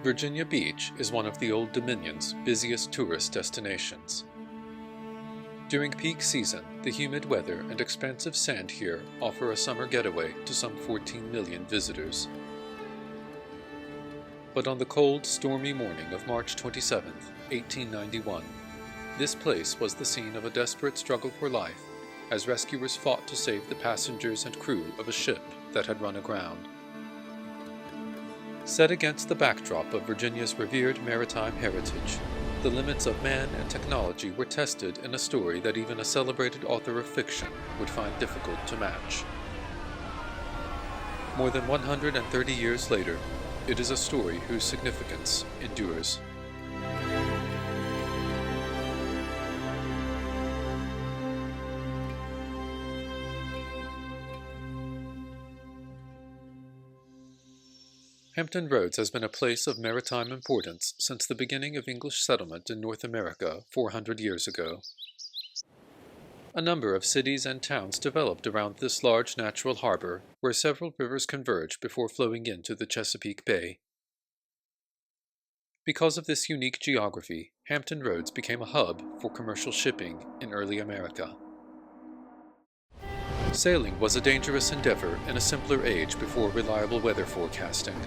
Virginia Beach is one of the Old Dominion's busiest tourist destinations. During peak season, the humid weather and expansive sand here offer a summer getaway to some 14 million visitors. But on the cold, stormy morning of March 27, 1891, this place was the scene of a desperate struggle for life as rescuers fought to save the passengers and crew of a ship that had run aground. Set against the backdrop of Virginia's revered maritime heritage, the limits of man and technology were tested in a story that even a celebrated author of fiction would find difficult to match. More than 130 years later, it is a story whose significance endures. Hampton Roads has been a place of maritime importance since the beginning of English settlement in North America 400 years ago. A number of cities and towns developed around this large natural harbor where several rivers converge before flowing into the Chesapeake Bay. Because of this unique geography, Hampton Roads became a hub for commercial shipping in early America. Sailing was a dangerous endeavor in a simpler age before reliable weather forecasting.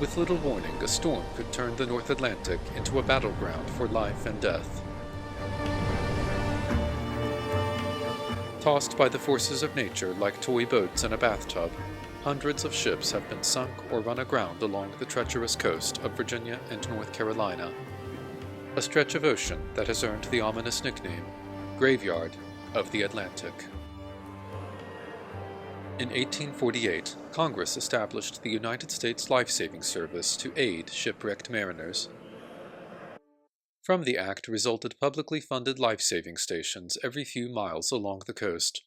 With little warning, a storm could turn the North Atlantic into a battleground for life and death. Tossed by the forces of nature like toy boats in a bathtub, hundreds of ships have been sunk or run aground along the treacherous coast of Virginia and North Carolina, a stretch of ocean that has earned the ominous nickname, Graveyard of the Atlantic. In 1848, Congress established the United States Life-Saving Service to aid shipwrecked mariners. From the act resulted publicly funded life-saving stations every few miles along the coast,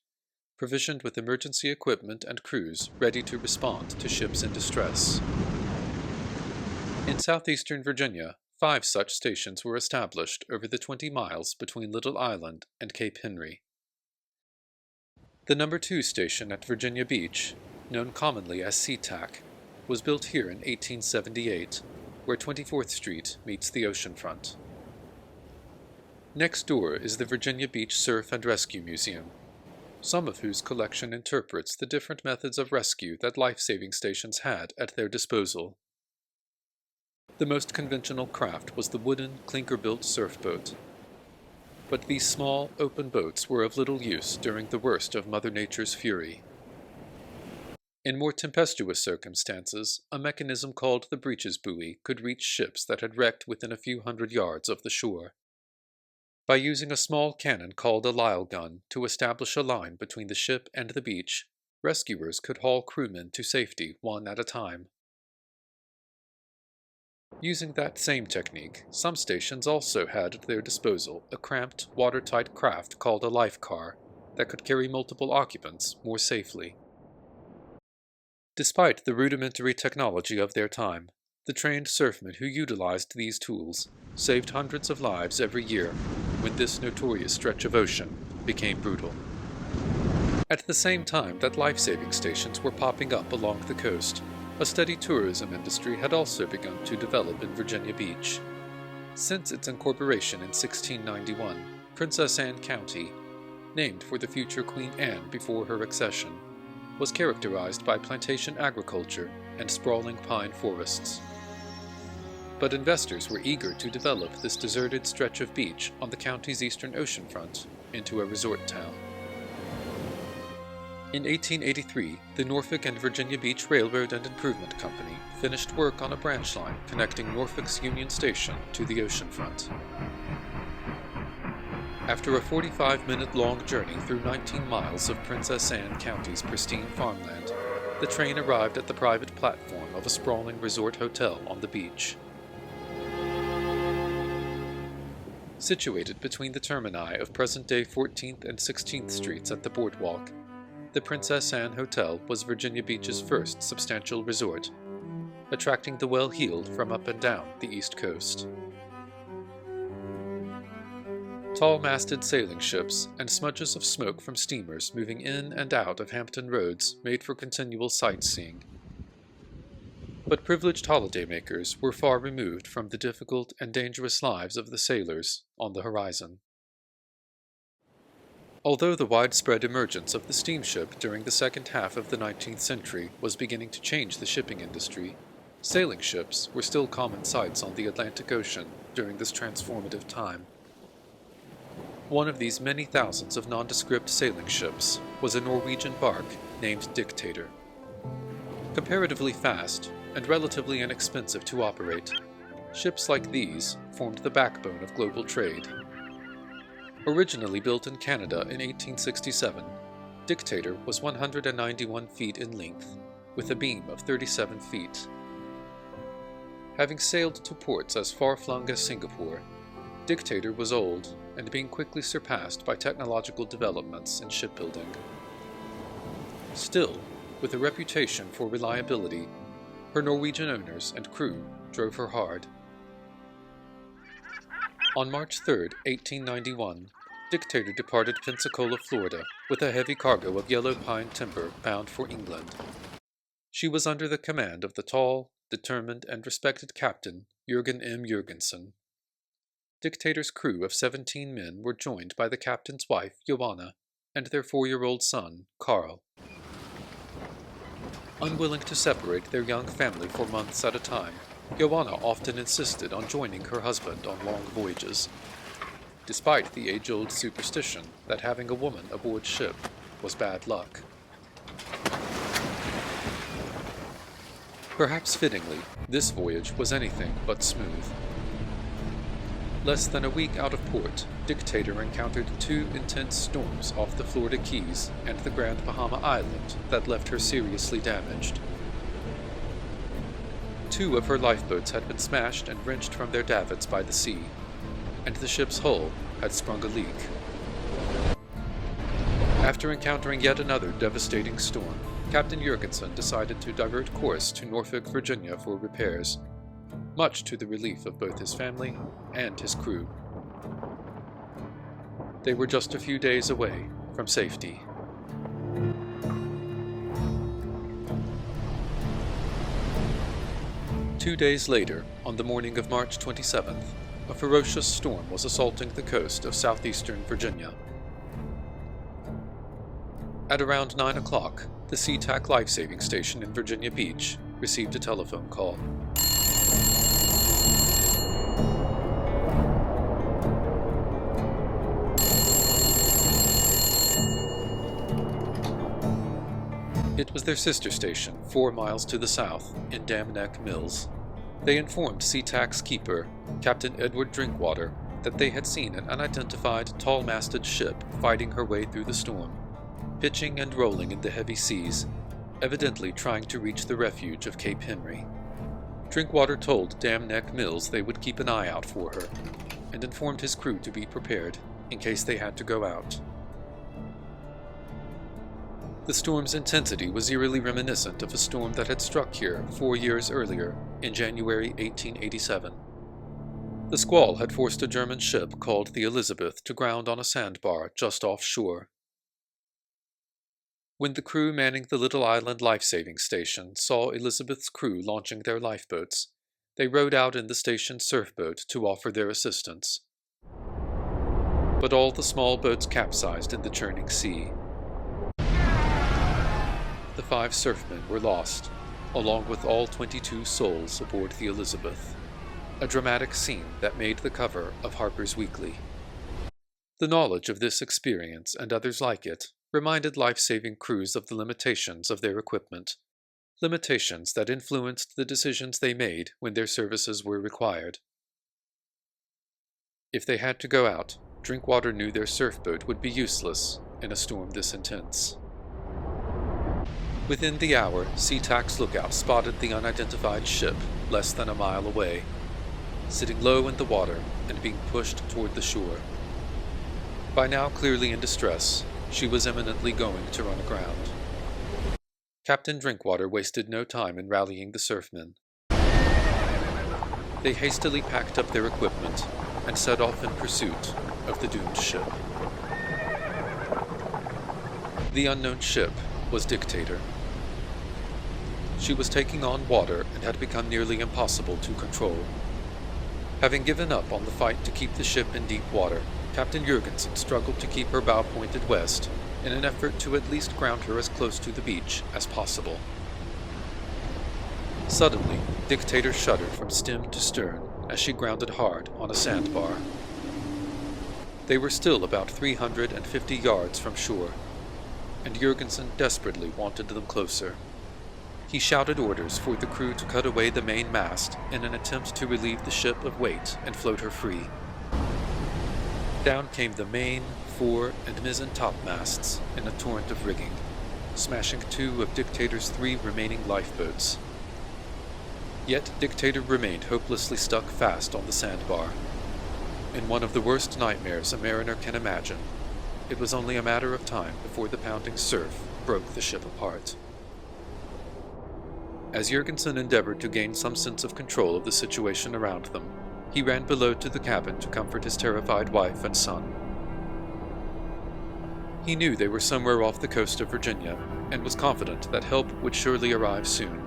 provisioned with emergency equipment and crews ready to respond to ships in distress. In southeastern Virginia, 5 such stations were established over the 20 miles between Little Island and Cape Henry. The No. 2 station at Virginia Beach, known commonly as SeaTac, was built here in 1878, where 24th Street meets the oceanfront. Next door is the Virginia Beach Surf and Rescue Museum, some of whose collection interprets the different methods of rescue that life-saving stations had at their disposal. The most conventional craft was the wooden, clinker-built surfboat. But these small, open boats were of little use during the worst of Mother Nature's fury. In more tempestuous circumstances, a mechanism called the breeches buoy could reach ships that had wrecked within a few hundred yards of the shore. By using a small cannon called a Lyle gun to establish a line between the ship and the beach, rescuers could haul crewmen to safety one at a time. Using that same technique, some stations also had at their disposal a cramped, watertight craft called a life car that could carry multiple occupants more safely. Despite the rudimentary technology of their time, the trained surfmen who utilized these tools saved hundreds of lives every year when this notorious stretch of ocean became brutal. At the same time that life-saving stations were popping up along the coast, a steady tourism industry had also begun to develop in Virginia Beach. Since its incorporation in 1691, Princess Anne County, named for the future Queen Anne before her accession, was characterized by plantation agriculture and sprawling pine forests. But investors were eager to develop this deserted stretch of beach on the county's eastern oceanfront into a resort town. In 1883, the Norfolk and Virginia Beach Railroad and Improvement Company finished work on a branch line connecting Norfolk's Union Station to the oceanfront. After a 45-minute-long journey through 19 miles of Princess Anne County's pristine farmland, the train arrived at the private platform of a sprawling resort hotel on the beach. Situated between the termini of present-day 14th and 16th Streets at the boardwalk, the Princess Anne Hotel was Virginia Beach's first substantial resort, attracting the well-heeled from up and down the East Coast. Tall-masted sailing ships and smudges of smoke from steamers moving in and out of Hampton Roads made for continual sightseeing. But privileged holidaymakers were far removed from the difficult and dangerous lives of the sailors on the horizon. Although the widespread emergence of the steamship during the second half of the 19th century was beginning to change the shipping industry, sailing ships were still common sights on the Atlantic Ocean during this transformative time. One of these many thousands of nondescript sailing ships was a Norwegian bark named Dictator. Comparatively fast and relatively inexpensive to operate, ships like these formed the backbone of global trade. Originally built in Canada in 1867, Dictator was 191 feet in length, with a beam of 37 feet. Having sailed to ports as far-flung as Singapore, Dictator was old and being quickly surpassed by technological developments in shipbuilding. Still, with a reputation for reliability, her Norwegian owners and crew drove her hard. On March 3, 1891, Dictator departed Pensacola, Florida, with a heavy cargo of yellow pine timber bound for England. She was under the command of the tall, determined, and respected captain Jürgen M. Jürgensen. Dictator's crew of 17 men were joined by the captain's wife, Joanna, and their 4-year-old son, Carl. Unwilling to separate their young family for months at a time, Joanna often insisted on joining her husband on long voyages, despite the age-old superstition that having a woman aboard ship was bad luck. Perhaps fittingly, this voyage was anything but smooth. Less than a week out of port, Dictator encountered 2 intense storms off the Florida Keys and the Grand Bahama Island that left her seriously damaged. 2 of her lifeboats had been smashed and wrenched from their davits by the sea, and the ship's hull had sprung a leak. After encountering yet another devastating storm, Captain Jurgensen decided to divert course to Norfolk, Virginia for repairs, much to the relief of both his family and his crew. They were just a few days away from safety. Two days later, on the morning of March 27th, a ferocious storm was assaulting the coast of southeastern Virginia. At around 9 o'clock, the SeaTac life-saving station in Virginia Beach received a telephone call. It was their sister station, 4 miles to the south, in Dam Neck Mills. They informed SeaTac's keeper, Captain Edward Drinkwater, that they had seen an unidentified, tall-masted ship fighting her way through the storm, pitching and rolling in the heavy seas, evidently trying to reach the refuge of Cape Henry. Drinkwater told Dam Neck Mills they would keep an eye out for her, and informed his crew to be prepared in case they had to go out. The storm's intensity was eerily reminiscent of a storm that had struck here 4 years earlier, in January 1887. The squall had forced a German ship called the Elizabeth to ground on a sandbar just offshore. When the crew manning the little island life-saving station saw Elizabeth's crew launching their lifeboats, they rowed out in the station's surfboat to offer their assistance. But all the small boats capsized in the churning sea. The 5 surfmen were lost, along with all 22 souls aboard the Elizabeth, a dramatic scene that made the cover of Harper's Weekly. The knowledge of this experience and others like it reminded life-saving crews of the limitations of their equipment, limitations that influenced the decisions they made when their services were required. If they had to go out, Drinkwater knew their surfboat would be useless in a storm this intense. Within the hour, SeaTac's lookout spotted the unidentified ship less than a mile away, sitting low in the water and being pushed toward the shore. By now clearly in distress, she was imminently going to run aground. Captain Drinkwater wasted no time in rallying the surfmen. They hastily packed up their equipment and set off in pursuit of the doomed ship. The unknown ship was Dictator. She was taking on water and had become nearly impossible to control. Having given up on the fight to keep the ship in deep water, Captain Jurgensen struggled to keep her bow pointed west in an effort to at least ground her as close to the beach as possible. Suddenly, Dictator shuddered from stem to stern as she grounded hard on a sandbar. They were still about 350 yards from shore, and Jurgensen desperately wanted them closer. He shouted orders for the crew to cut away the main mast in an attempt to relieve the ship of weight and float her free. Down came the main, fore, and mizzen topmasts in a torrent of rigging, smashing 2 of Dictator's 3 remaining lifeboats. Yet Dictator remained hopelessly stuck fast on the sandbar. In one of the worst nightmares a mariner can imagine, it was only a matter of time before the pounding surf broke the ship apart. As Jurgensen endeavored to gain some sense of control of the situation around them, he ran below to the cabin to comfort his terrified wife and son. He knew they were somewhere off the coast of Virginia, and was confident that help would surely arrive soon.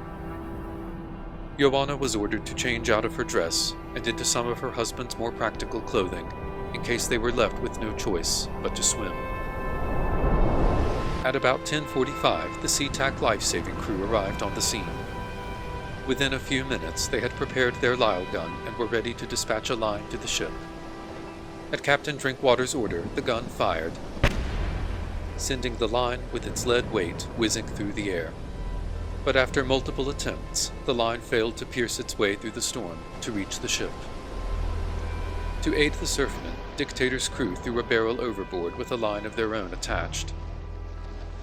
Joanna was ordered to change out of her dress and into some of her husband's more practical clothing, in case they were left with no choice but to swim. At about 10:45, the SeaTac life-saving crew arrived on the scene. Within a few minutes, they had prepared their Lyle gun and were ready to dispatch a line to the ship. At Captain Drinkwater's order, the gun fired, sending the line with its lead weight whizzing through the air. But after multiple attempts, the line failed to pierce its way through the storm to reach the ship. To aid the surfmen, Dictator's crew threw a barrel overboard with a line of their own attached.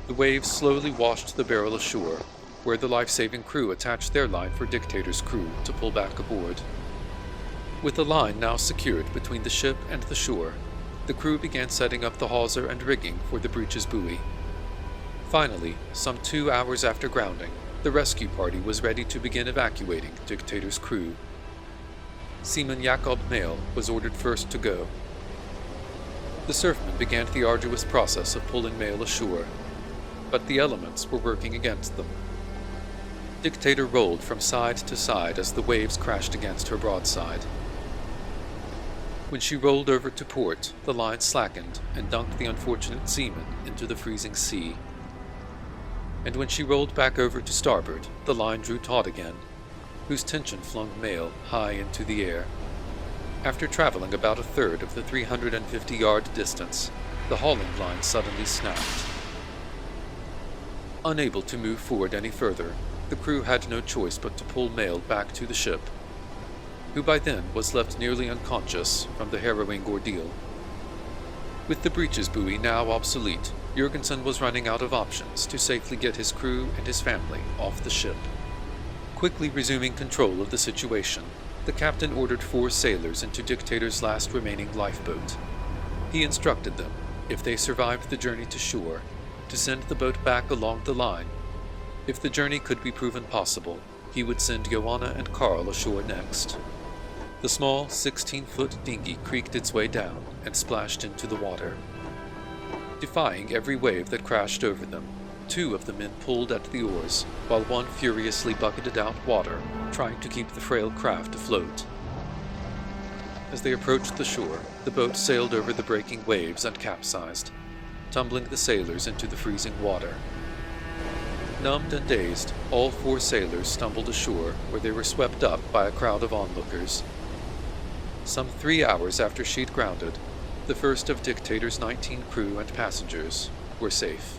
The waves slowly washed the barrel ashore, where the life-saving crew attached their line for Dictator's crew to pull back aboard. With the line now secured between the ship and the shore, the crew began setting up the hawser and rigging for the breech's buoy. Finally, some 2 hours after grounding, the rescue party was ready to begin evacuating Dictator's crew. Seaman Jakob Mael was ordered first to go. The surfmen began the arduous process of pulling Mael ashore, but the elements were working against them. Dictator rolled from side to side as the waves crashed against her broadside. When she rolled over to port, the line slackened and dunked the unfortunate seaman into the freezing sea. And when she rolled back over to starboard, the line drew taut again, whose tension flung Mael high into the air. After traveling about a third of the 350-yard distance, the hauling line suddenly snapped. Unable to move forward any further, the crew had no choice but to pull Mael back to the ship, who by then was left nearly unconscious from the harrowing ordeal. With the breech's buoy now obsolete, Jurgensen was running out of options to safely get his crew and his family off the ship. Quickly resuming control of the situation, the captain ordered 4 sailors into Dictator's last remaining lifeboat. He instructed them, if they survived the journey to shore, to send the boat back along the line. If the journey could be proven possible, he would send Joanna and Carl ashore next. The small 16-foot dinghy creaked its way down and splashed into the water. Defying every wave that crashed over them, 2 of the men pulled at the oars, while one furiously bucketed out water, trying to keep the frail craft afloat. As they approached the shore, the boat sailed over the breaking waves and capsized, tumbling the sailors into the freezing water. Numbed and dazed, all 4 sailors stumbled ashore, where they were swept up by a crowd of onlookers. Some 3 hours after she'd grounded, the first of Dictator's 19 crew and passengers were safe.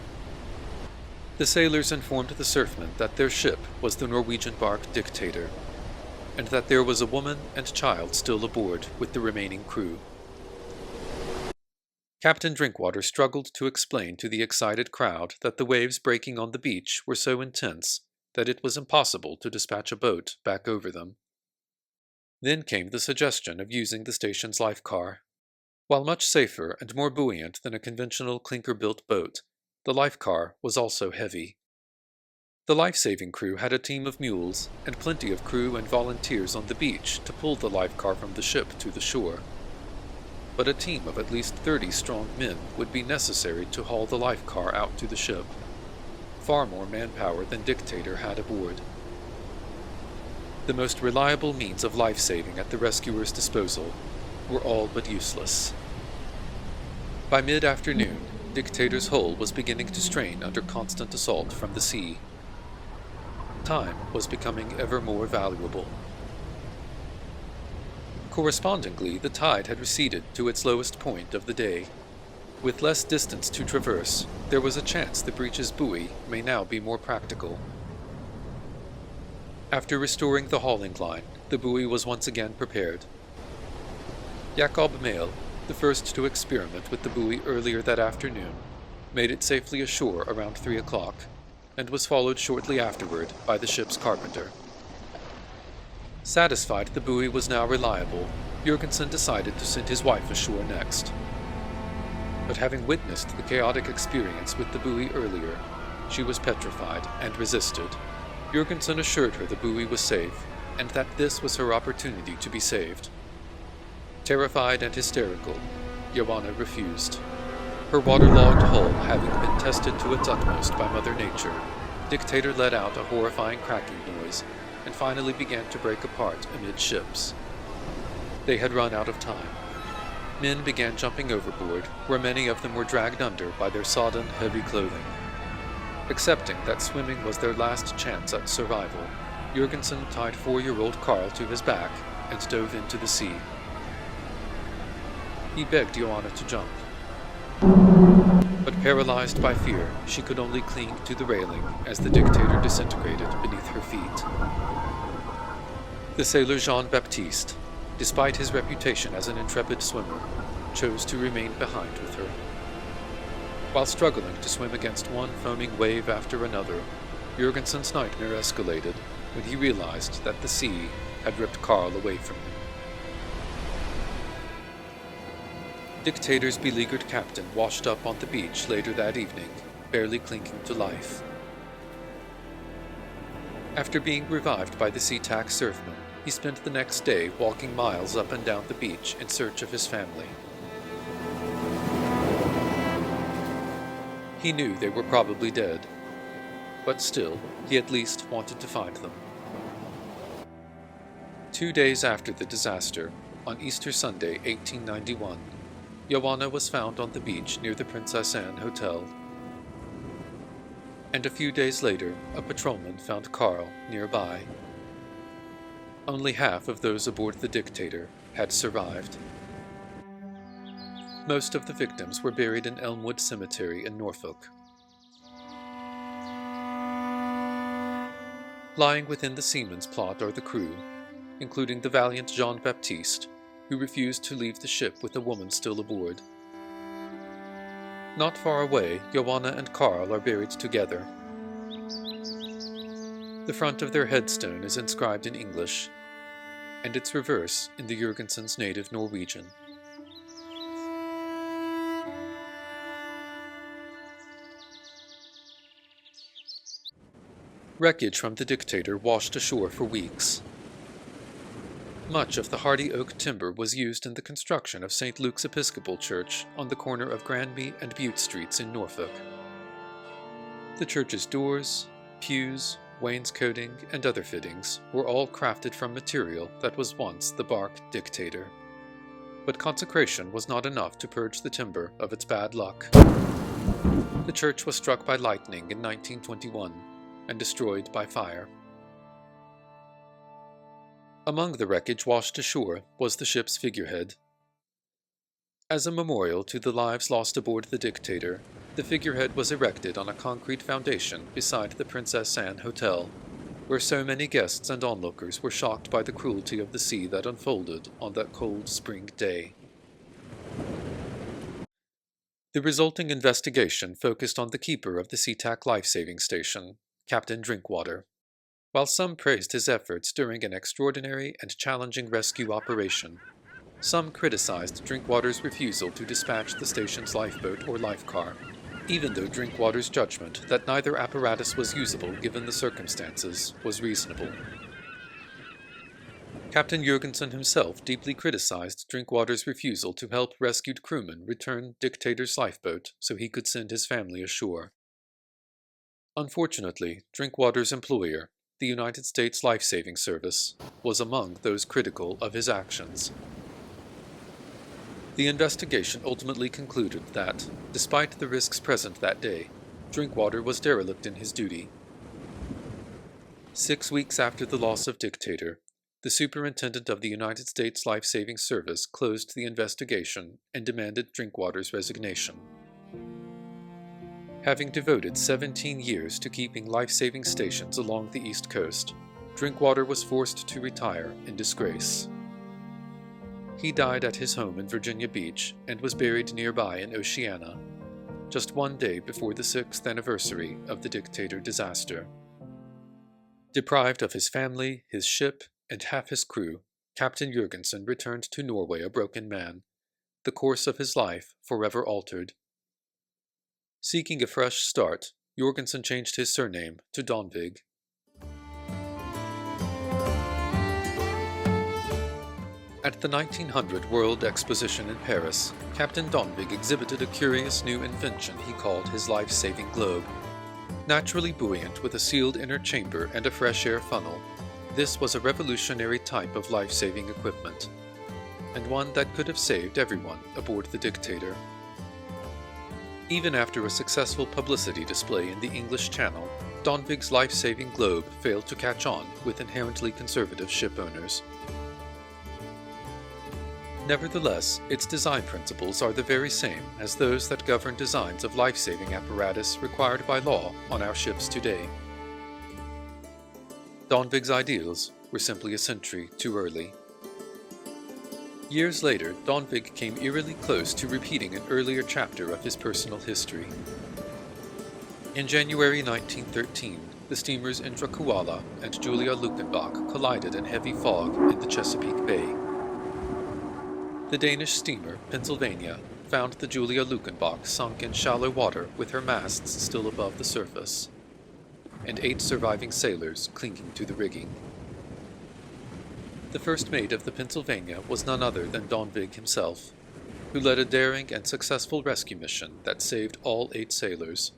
The sailors informed the surfmen that their ship was the Norwegian bark Dictator, and that there was a woman and child still aboard with the remaining crew. Captain Drinkwater struggled to explain to the excited crowd that the waves breaking on the beach were so intense that it was impossible to dispatch a boat back over them. Then came the suggestion of using the station's life car. While much safer and more buoyant than a conventional clinker-built boat, the life car was also heavy. The life-saving crew had a team of mules and plenty of crew and volunteers on the beach to pull the life car from the ship to the shore. But a team of at least 30 strong men would be necessary to haul the life car out to the ship. Far more manpower than Dictator had aboard. The most reliable means of life-saving at the rescuer's disposal were all but useless. By mid-afternoon, Dictator's hull was beginning to strain under constant assault from the sea. Time was becoming ever more valuable. Correspondingly, the tide had receded to its lowest point of the day. With less distance to traverse, there was a chance the breach's buoy may now be more practical. After restoring the hauling line, the buoy was once again prepared. Jacob Mael, the first to experiment with the buoy earlier that afternoon, made it safely ashore around 3 o'clock, and was followed shortly afterward by the ship's carpenter. Satisfied the buoy was now reliable, Jurgensen decided to send his wife ashore next. But having witnessed the chaotic experience with the buoy earlier, she was petrified and resisted. Jurgensen assured her the buoy was safe, and that this was her opportunity to be saved. Terrified and hysterical, Joanna refused. Her waterlogged hull having been tested to its utmost by Mother Nature, Dictator let out a horrifying cracking noise, and finally began to break apart amidships. They had run out of time. Men began jumping overboard, where many of them were dragged under by their sodden, heavy clothing. Accepting that swimming was their last chance at survival, Jurgensen tied 4-year-old Karl to his back and dove into the sea. He begged Joanna to jump, but paralyzed by fear, she could only cling to the railing as the Dictator disintegrated beneath her feet. The sailor Jean-Baptiste, despite his reputation as an intrepid swimmer, chose to remain behind with her. While struggling to swim against one foaming wave after another, Jurgensen's nightmare escalated when he realized that the sea had ripped Karl away from him. Dictator's beleaguered captain washed up on the beach later that evening, barely clinging to life. After being revived by the SeaTac surfmen, he spent the next day walking miles up and down the beach in search of his family. He knew they were probably dead, but still, he at least wanted to find them. 2 days after the disaster, on Easter Sunday 1891, Joanna was found on the beach near the Princess Anne Hotel. And a few days later, a patrolman found Karl nearby. Only half of those aboard the Dictator had survived. Most of the victims were buried in Elmwood Cemetery in Norfolk. Lying within the seaman's plot are the crew, including the valiant Jean-Baptiste, who refused to leave the ship with a woman still aboard. Not far away, Joanna and Karl are buried together. The front of their headstone is inscribed in English, and its reverse in the Jurgensen's native Norwegian. Wreckage from the Dictator washed ashore for weeks. Much of the hardy oak timber was used in the construction of St. Luke's Episcopal Church on the corner of Granby and Bute Streets in Norfolk. The church's doors, pews, wainscoting, and other fittings were all crafted from material that was once the bark Dictator. But consecration was not enough to purge the timber of its bad luck. The church was struck by lightning in 1921 and destroyed by fire. Among the wreckage washed ashore was the ship's figurehead. As a memorial to the lives lost aboard the Dictator, the figurehead was erected on a concrete foundation beside the Princess Anne Hotel, where so many guests and onlookers were shocked by the cruelty of the sea that unfolded on that cold spring day. The resulting investigation focused on the keeper of the SeaTac life-saving station, Captain Drinkwater. While some praised his efforts during an extraordinary and challenging rescue operation, some criticized Drinkwater's refusal to dispatch the station's lifeboat or lifecar, even though Drinkwater's judgment that neither apparatus was usable given the circumstances was reasonable. Captain Jurgensen himself deeply criticized Drinkwater's refusal to help rescued crewmen return Dictator's lifeboat so he could send his family ashore. Unfortunately, Drinkwater's employer, the United States Life-Saving Service, was among those critical of his actions. The investigation ultimately concluded that, despite the risks present that day, Drinkwater was derelict in his duty. 6 weeks after the loss of Dictator, the Superintendent of the United States Life-Saving Service closed the investigation and demanded Drinkwater's resignation. Having devoted 17 years to keeping life-saving stations along the East Coast, Drinkwater was forced to retire in disgrace. He died at his home in Virginia Beach and was buried nearby in Oceana, just 1 day before the 6th anniversary of the Dictator disaster. Deprived of his family, his ship, and half his crew, Captain Jurgensen returned to Norway a broken man, the course of his life forever altered. Seeking a fresh start, Jurgensen changed his surname to Donvig. At the 1900 World Exposition in Paris, Captain Donvig exhibited a curious new invention he called his life-saving globe. Naturally buoyant with a sealed inner chamber and a fresh air funnel, this was a revolutionary type of life-saving equipment, and one that could have saved everyone aboard the Dictator. Even after a successful publicity display in the English Channel, Donvig's life-saving globe failed to catch on with inherently conservative ship owners. Nevertheless, its design principles are the very same as those that govern designs of life-saving apparatus required by law on our ships today. Donvig's ideals were simply a century too early. Years later, Donvig came eerily close to repeating an earlier chapter of his personal history. In January 1913, the steamers Indra Kuala and Julia Lukenbach collided in heavy fog in the Chesapeake Bay. The Danish steamer Pennsylvania found the Julia Lukenbach sunk in shallow water with her masts still above the surface, and 8 surviving sailors clinging to the rigging. The first mate of the Pennsylvania was none other than Donvig himself, who led a daring and successful rescue mission that saved all 8 sailors.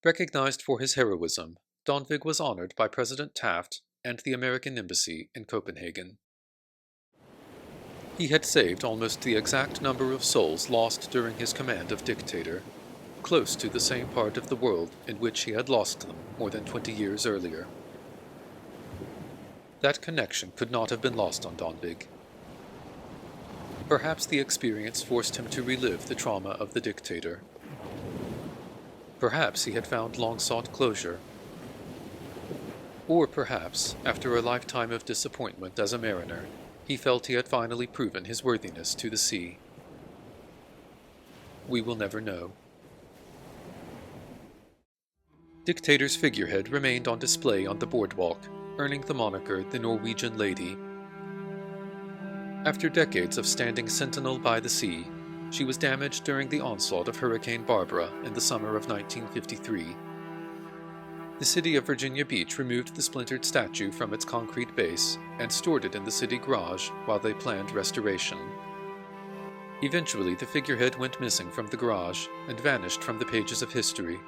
Recognized for his heroism, Donvig was honored by President Taft and the American Embassy in Copenhagen. He had saved almost the exact number of souls lost during his command of Dictator, close to the same part of the world in which he had lost them more than 20 years earlier. That connection could not have been lost on Donvig. Perhaps the experience forced him to relive the trauma of the Dictator. Perhaps he had found long-sought closure. Or perhaps, after a lifetime of disappointment as a mariner, he felt he had finally proven his worthiness to the sea. We will never know. Dictator's figurehead remained on display on the boardwalk, earning the moniker the Norwegian Lady. After decades of standing sentinel by the sea, she was damaged during the onslaught of Hurricane Barbara in the summer of 1953. The city of Virginia Beach removed the splintered statue from its concrete base and stored it in the city garage while they planned restoration. Eventually, the figurehead went missing from the garage and vanished from the pages of history.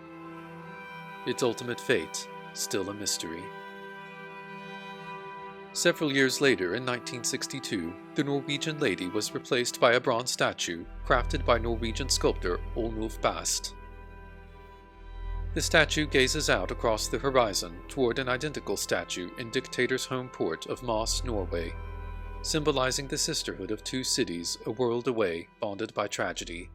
Its ultimate fate, still a mystery. Several years later, in 1962, the Norwegian Lady was replaced by a bronze statue crafted by Norwegian sculptor Olnulf Bast. The statue gazes out across the horizon toward an identical statue in Dictator's home port of Moss, Norway, symbolizing the sisterhood of 2 cities a world away, bonded by tragedy.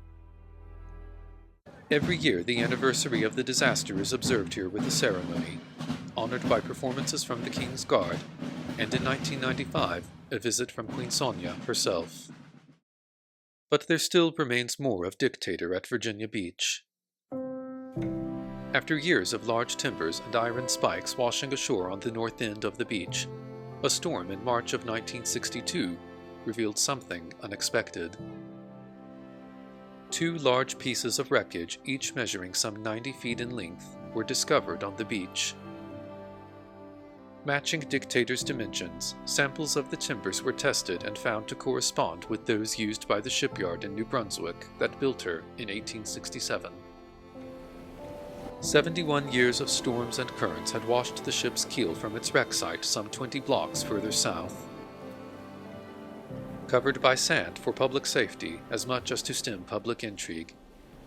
Every year, the anniversary of the disaster is observed here with a ceremony, honored by performances from the King's Guard, and in 1995, a visit from Queen Sonja herself. But there still remains more of Dictator at Virginia Beach. After years of large timbers and iron spikes washing ashore on the north end of the beach, a storm in March of 1962 revealed something unexpected. 2 large pieces of wreckage, each measuring some 90 feet in length, were discovered on the beach. Matching Dictator's dimensions, samples of the timbers were tested and found to correspond with those used by the shipyard in New Brunswick that built her in 1867. 71 years of storms and currents had washed the ship's keel from its wreck site some 20 blocks further south. Covered by sand for public safety as much as to stem public intrigue,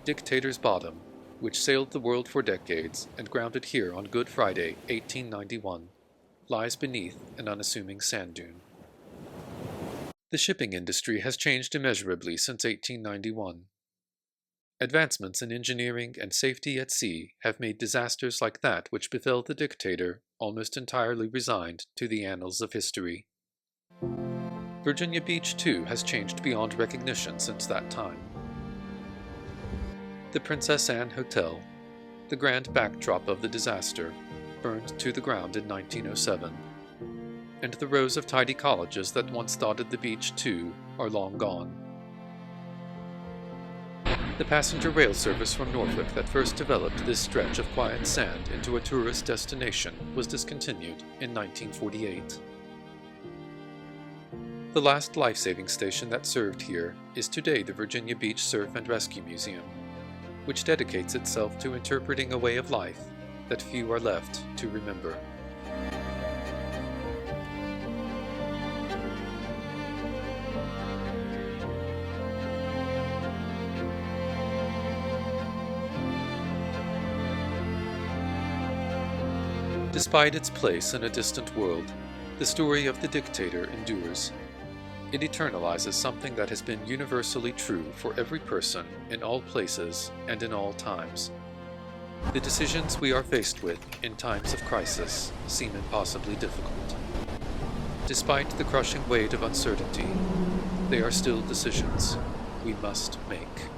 Dictator's bottom, which sailed the world for decades and grounded here on Good Friday, 1891, lies beneath an unassuming sand dune. The shipping industry has changed immeasurably since 1891. Advancements in engineering and safety at sea have made disasters like that which befell the Dictator almost entirely resigned to the annals of history. Virginia Beach, too, has changed beyond recognition since that time. The Princess Anne Hotel, the grand backdrop of the disaster, burned to the ground in 1907, and the rows of tidy cottages that once dotted the beach, too, are long gone. The passenger rail service from Norfolk that first developed this stretch of quiet sand into a tourist destination was discontinued in 1948. The last life-saving station that served here is today the Virginia Beach Surf and Rescue Museum, which dedicates itself to interpreting a way of life that few are left to remember. Despite its place in a distant world, the story of the Dictator endures. It eternalizes something that has been universally true for every person in all places and in all times. The decisions we are faced with in times of crisis seem impossibly difficult. Despite the crushing weight of uncertainty, they are still decisions we must make.